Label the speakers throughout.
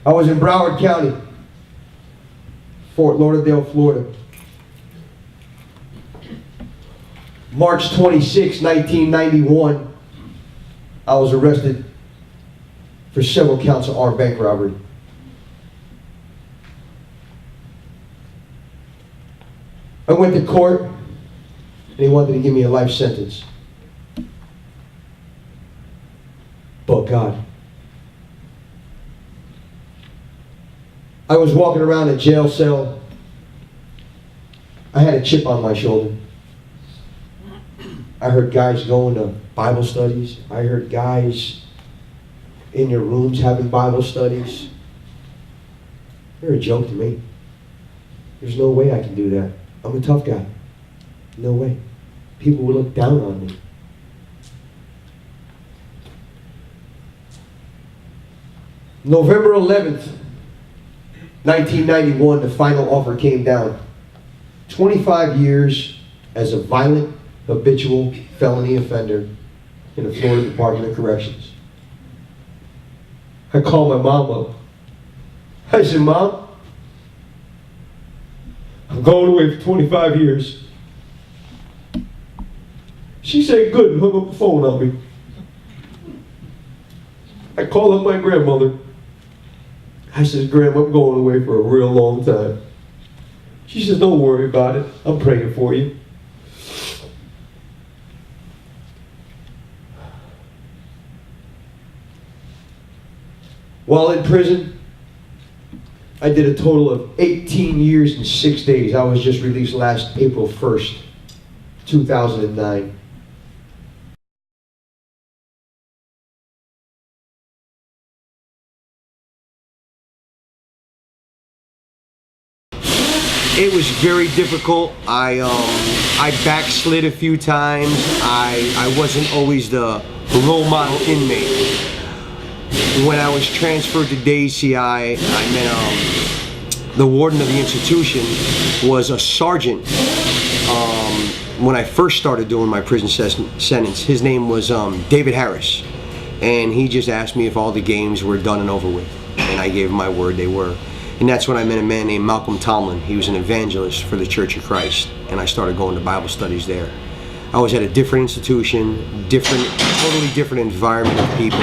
Speaker 1: I was in Broward County, Fort Lauderdale, Florida. March 26, 1991, I was arrested for several counts of armed bank robbery. I went to court, and he wanted to give me a life sentence. But God. I was walking around a jail cell. I had a chip on my shoulder. I heard guys going to Bible studies. I heard guys in their rooms having Bible studies. They're a joke to me. There's no way I can do that. I'm a tough guy. No way. People will look down on me. November 11th, 1991, the final offer came down. 25 years as a violent, habitual felony offender in the Florida Department of Corrections. I called my mom up. I said, Mom, I'm going away for 25 years. She said, good, and hung up the phone on me. I called up my grandmother. I said, Grandma, I'm going away for a real long time. She says, don't worry about it. I'm praying for you. While in prison, I did a total of 18 years and 6 days. I was just released last April 1st, 2009. It was very difficult. I backslid a few times. I wasn't always the role model inmate. When I was transferred to DCI, I met the warden of the institution was a sergeant. When I first started doing my prison sentence, his name was David Harris, and he just asked me if all the games were done and over with, and I gave him my word they were. And that's when I met a man named Malcolm Tomlin. He was an evangelist for the Church of Christ, and I started going to Bible studies there. I was at a different institution, totally different environment of people,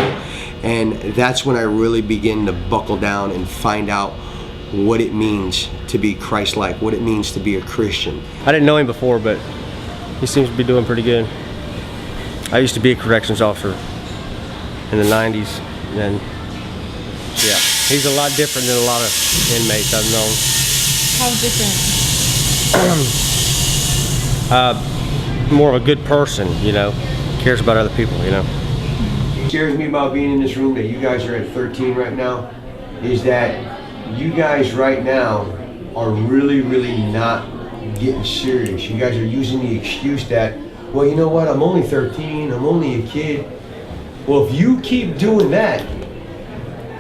Speaker 1: and that's when I really began to buckle down and find out what it means to be Christ-like, what it means to be a Christian.
Speaker 2: I didn't know him before, but he seems to be doing pretty good. I used to be a corrections officer in the 90s, and yeah, he's a lot different than a lot of inmates I've known.
Speaker 3: How different?
Speaker 2: More of a good person, you know, cares about other people, you know.
Speaker 1: What scares me about being in this room that you guys are at 13 right now is that you guys right now are really, really not getting serious. You guys are using the excuse that, well, you know what, I'm only 13, I'm only a kid. Well, if you keep doing that,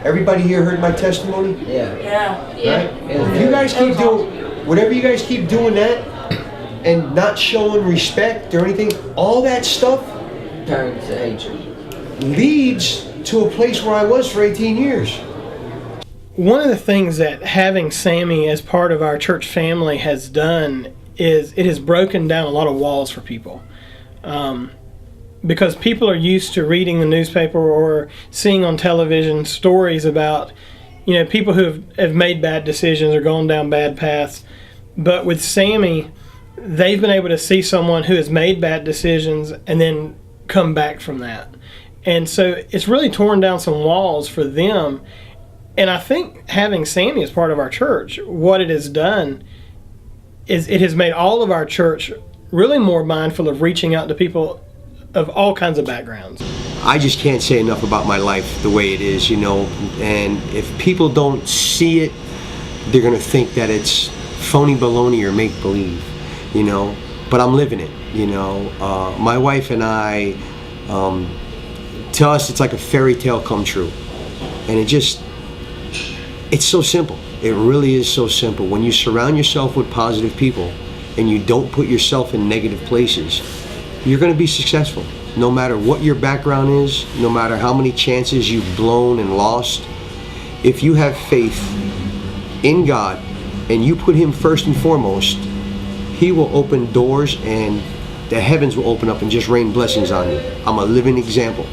Speaker 1: everybody here heard my testimony?
Speaker 3: Yeah.
Speaker 1: Right? If you guys keep doing, whatever you guys keep doing that, and not showing respect or anything, all that stuff
Speaker 3: Turns to hatred.
Speaker 1: leads to a place where I was for 18 years.
Speaker 4: One of the things that having Sammy as part of our church family has done is it has broken down a lot of walls for people. Because people are used to reading the newspaper or seeing on television stories about, you know, people who have made bad decisions or gone down bad paths. But with Sammy, they've been able to see someone who has made bad decisions and then come back from that. And so it's really torn down some walls for them. And I think having Sammy as part of our church, what it has done is it has made all of our church really more mindful of reaching out to people of all kinds of backgrounds.
Speaker 1: I just can't say enough about my life the way it is, you know, and if people don't see it, they're going to think that it's phony baloney or make-believe, you know, but I'm living it, you know. My wife and I, to us, it's like a fairy tale come true, and it's so simple. It really is so simple. When you surround yourself with positive people and you don't put yourself in negative places, you're going to be successful. no matter what your background is, no matter how many chances you've blown and lost, if you have faith in God and you put Him first and foremost, He will open doors and the heavens will open up and just rain blessings on you. I'm a living example.